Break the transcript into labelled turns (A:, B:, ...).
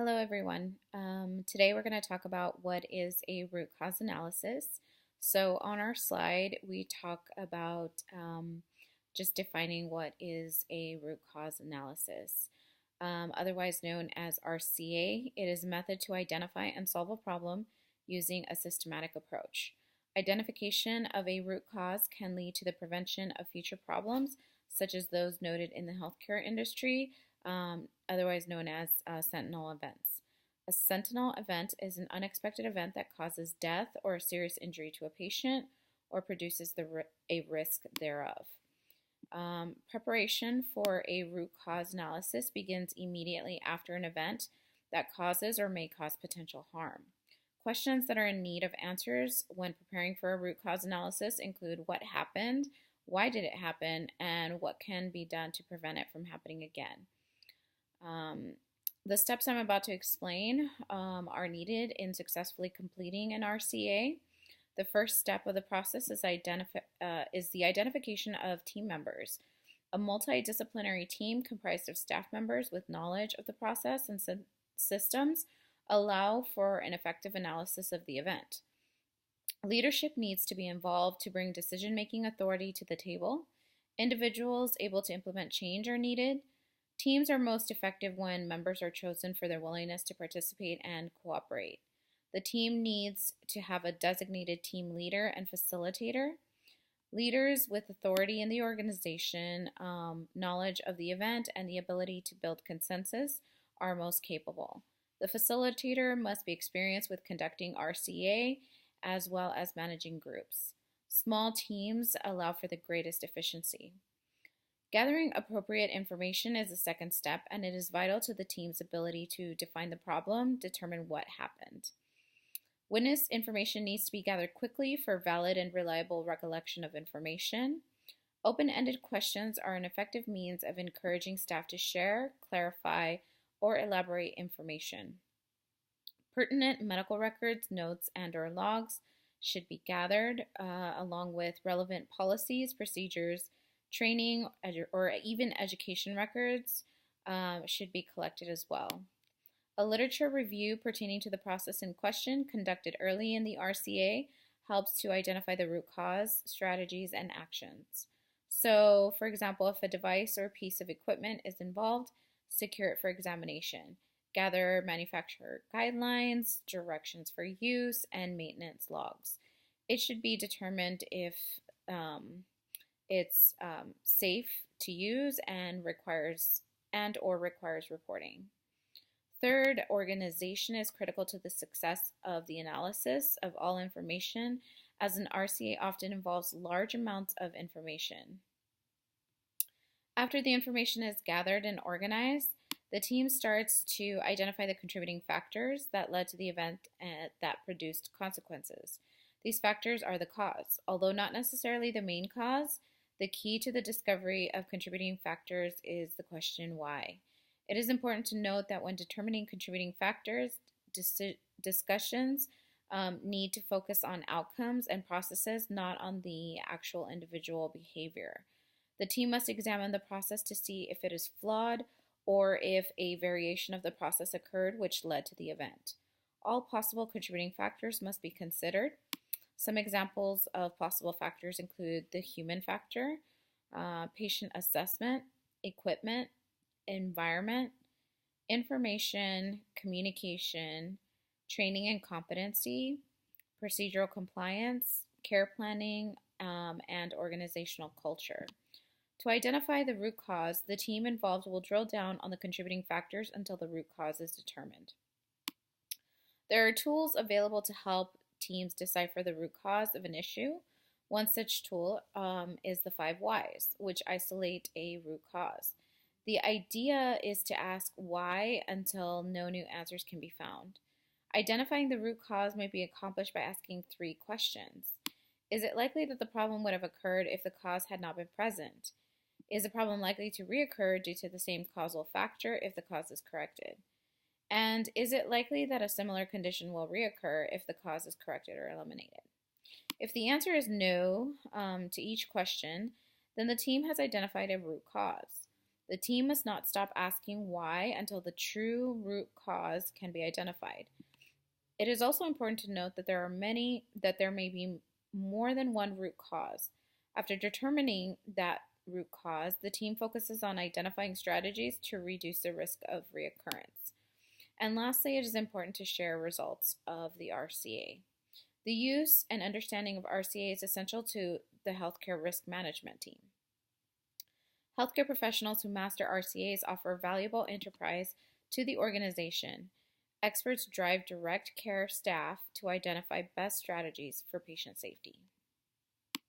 A: Hello, everyone. Today we're going to talk about what is a root cause analysis. So, on our slide, we talk about just defining what is a root cause analysis, otherwise known as RCA. It is a method to identify and solve a problem using a systematic approach. Identification of a root cause can lead to the prevention of future problems, such as those noted in the healthcare industry, otherwise known as sentinel events. A sentinel event is an unexpected event that causes death or a serious injury to a patient or produces a risk thereof. Preparation for a root cause analysis begins immediately after an event that causes or may cause potential harm. Questions that are in need of answers when preparing for a root cause analysis include what happened, why did it happen, and what can be done to prevent it from happening again. The steps I'm about to explain are needed in successfully completing an RCA. The first step of the process is the identification of team members. A multidisciplinary team comprised of staff members with knowledge of the process and systems allow for an effective analysis of the event. Leadership needs to be involved to bring decision-making authority to the table. Individuals able to implement change are needed. Teams are most effective when members are chosen for their willingness to participate and cooperate. The team needs to have a designated team leader and facilitator. Leaders with authority in the organization, knowledge of the event, and the ability to build consensus are most capable. The facilitator must be experienced with conducting RCA as well as managing groups. Small teams allow for the greatest efficiency. Gathering appropriate information is the second step, and it is vital to the team's ability to define the problem, determine what happened. Witness information needs to be gathered quickly for valid and reliable recollection of information. Open-ended questions are an effective means of encouraging staff to share, clarify, or elaborate information. Pertinent medical records, notes, and/or logs should be gathered, along with relevant policies, procedures, training, or even education records should be collected as well. A literature review pertaining to the process in question conducted early in the RCA helps to identify the root cause, strategies, and actions. So, for example, if a device or piece of equipment is involved, secure it for examination. Gather manufacturer guidelines, directions for use, and maintenance logs. It should be determined if it's safe to use and or requires reporting. Third, organization is critical to the success of the analysis of all information, as an RCA often involves large amounts of information. After the information is gathered and organized, the team starts to identify the contributing factors that led to the event that produced consequences. These factors are the cause. Although not necessarily the main cause, the key to the discovery of contributing factors is the question why. It is important to note that when determining contributing factors, discussions need to focus on outcomes and processes, not on the actual individual behavior. The team must examine the process to see if it is flawed or if a variation of the process occurred which led to the event. All possible contributing factors must be considered. Some examples of possible factors include the human factor, patient assessment, equipment, environment, information, communication, training and competency, procedural compliance, care planning, and organizational culture. To identify the root cause, the team involved will drill down on the contributing factors until the root cause is determined. There are tools available to help teams decipher the root cause of an issue. One such tool is the 5 whys, which isolate a root cause. The idea is to ask why until no new answers can be found. Identifying the root cause may be accomplished by asking 3 questions. Is it likely that the problem would have occurred if the cause had not been present? Is the problem likely to reoccur due to the same causal factor if the cause is corrected? And is it likely that a similar condition will reoccur if the cause is corrected or eliminated? If the answer is no to each question, then the team has identified a root cause. The team must not stop asking why until the true root cause can be identified. It is also important to note that there may be more than one root cause. After determining that root cause, the team focuses on identifying strategies to reduce the risk of reoccurrence. And lastly, it is important to share results of the RCA. The use and understanding of RCA is essential to the healthcare risk management team. Healthcare professionals who master RCAs offer valuable enterprise to the organization. Experts drive direct care staff to identify best strategies for patient safety.